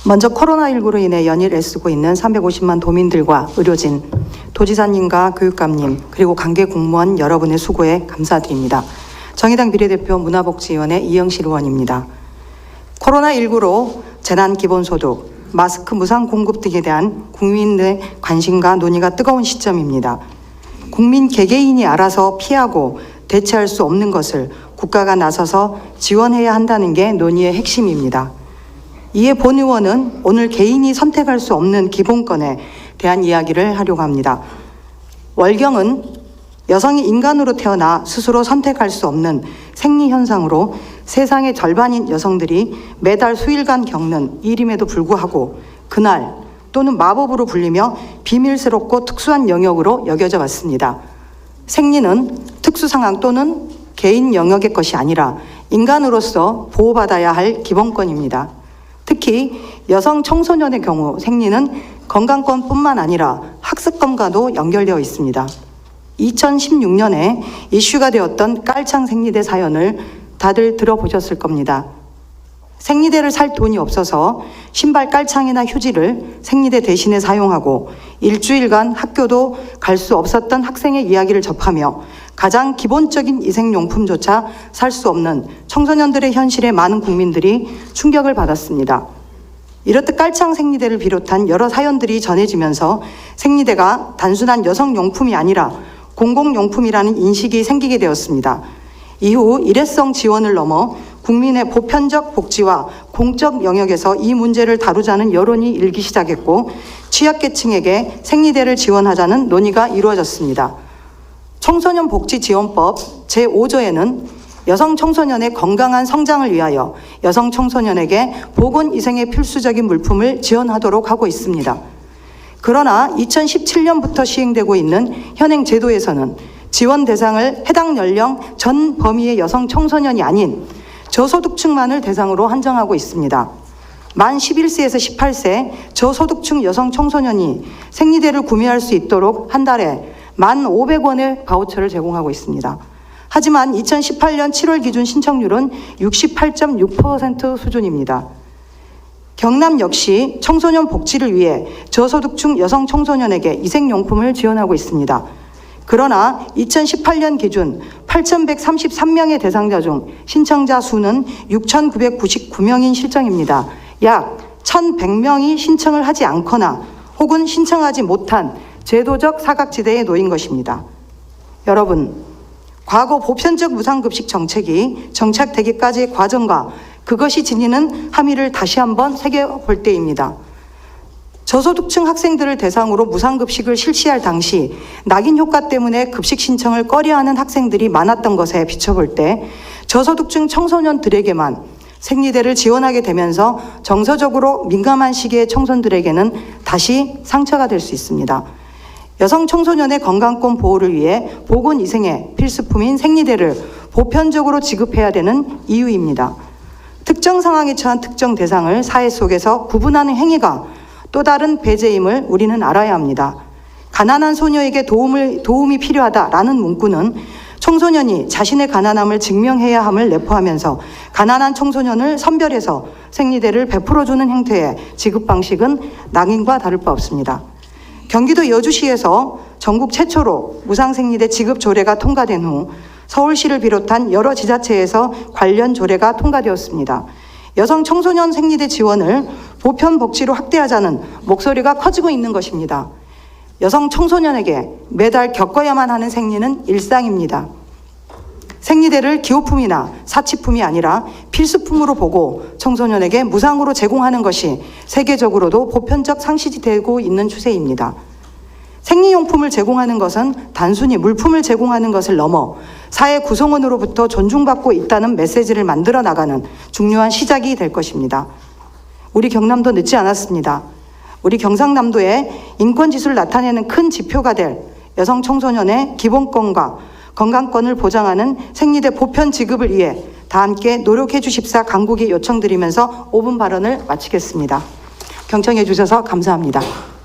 먼저 코로나19로 인해 연일 애쓰고 있는 350만 도민들과 의료진, 도지사님과 교육감님, 그리고 관계 공무원 여러분의 수고에 감사드립니다. 정의당 비례대표 문화복지위원회 이영실 의원입니다. 코로나19로 재난기본소득, 마스크 무상 공급 등에 대한 국민의 관심과 논의가 뜨거운 시점입니다. 국민 개개인이 알아서 피하고 대체할 수 없는 것을 국가가 나서서 지원해야 한다는 게 논의의 핵심입니다. 이에 본 의원은 오늘 개인이 선택할 수 없는 기본권에 대한 이야기를 하려고 합니다. 월경은 여성이 인간으로 태어나 스스로 선택할 수 없는 생리현상으로 세상의 절반인 여성들이 매달 수일간 겪는 일임에도 불구하고 그날 또는 마법으로 불리며 비밀스럽고 특수한 영역으로 여겨져 왔습니다. 생리는 특수상황 또는 개인 영역의 것이 아니라 인간으로서 보호받아야 할 기본권입니다. 특히 여성 청소년의 경우 생리는 건강권뿐만 아니라 학습권과도 연결되어 있습니다. 2016년에 이슈가 되었던 깔창 생리대 사연을 다들 들어보셨을 겁니다. 생리대를 살 돈이 없어서 신발 깔창이나 휴지를 생리대 대신에 사용하고 일주일간 학교도 갈 수 없었던 학생의 이야기를 접하며 가장 기본적인 위생용품조차 살 수 없는 청소년들의 현실에 많은 국민들이 충격을 받았습니다. 이렇듯 깔창 생리대를 비롯한 여러 사연들이 전해지면서 생리대가 단순한 여성용품이 아니라 공공용품이라는 인식이 생기게 되었습니다. 이후 일회성 지원을 넘어 국민의 보편적 복지와 공적 영역에서 이 문제를 다루자는 여론이 일기 시작했고 취약계층에게 생리대를 지원하자는 논의가 이루어졌습니다. 청소년 복지지원법 제5조에는 여성 청소년의 건강한 성장을 위하여 여성 청소년에게 보건위생의 필수적인 물품을 지원하도록 하고 있습니다. 그러나 2017년부터 시행되고 있는 현행 제도에서는 지원 대상을 해당 연령 전 범위의 여성 청소년이 아닌 저소득층만을 대상으로 한정하고 있습니다. 만 11세에서 18세 저소득층 여성 청소년이 생리대를 구매할 수 있도록 한 달에 1,500원의 바우처를 제공하고 있습니다. 하지만 2018년 7월 기준 신청률은 68.6% 수준입니다. 경남 역시 청소년 복지를 위해 저소득층 여성 청소년에게 위생용품을 지원하고 있습니다. 그러나 2018년 기준 8,133명의 대상자 중 신청자 수는 6,999명인 실정입니다. 약 1,100명이 신청을 하지 않거나 혹은 신청하지 못한 제도적 사각지대에 놓인 것입니다. 여러분, 과거 보편적 무상급식 정책이 정착되기까지의 과정과 그것이 지니는 함의를 다시 한번 새겨볼 때입니다. 저소득층 학생들을 대상으로 무상급식을 실시할 당시 낙인 효과 때문에 급식 신청을 꺼려하는 학생들이 많았던 것에 비춰볼 때 저소득층 청소년들에게만 생리대를 지원하게 되면서 정서적으로 민감한 시기의 청소년들에게는 다시 상처가 될 수 있습니다. 여성 청소년의 건강권 보호를 위해 보건위생의 필수품인 생리대를 보편적으로 지급해야 되는 이유입니다. 특정 상황에 처한 특정 대상을 사회 속에서 구분하는 행위가 또 다른 배제임을 우리는 알아야 합니다. 가난한 소녀에게 도움이 필요하다라는 문구는 청소년이 자신의 가난함을 증명해야 함을 내포하면서 가난한 청소년을 선별해서 생리대를 베풀어주는 형태의 지급 방식은 낙인과 다를 바 없습니다. 경기도 여주시에서 전국 최초로 무상생리대 지급 조례가 통과된 후 서울시를 비롯한 여러 지자체에서 관련 조례가 통과되었습니다. 여성 청소년 생리대 지원을 보편 복지로 확대하자는 목소리가 커지고 있는 것입니다. 여성 청소년에게 매달 겪어야만 하는 생리는 일상입니다. 생리대를 기호품이나 사치품이 아니라 필수품으로 보고 청소년에게 무상으로 제공하는 것이 세계적으로도 보편적 상식이 되고 있는 추세입니다. 생리용품을 제공하는 것은 단순히 물품을 제공하는 것을 넘어 사회 구성원으로부터 존중받고 있다는 메시지를 만들어 나가는 중요한 시작이 될 것입니다. 우리 경남도 늦지 않았습니다. 우리 경상남도의 인권지수를 나타내는 큰 지표가 될 여성 청소년의 기본권과 건강권을 보장하는 생리대 보편 지급을 위해 다 함께 노력해 주십사 간곡히 요청드리면서 5분 발언을 마치겠습니다. 경청해 주셔서 감사합니다.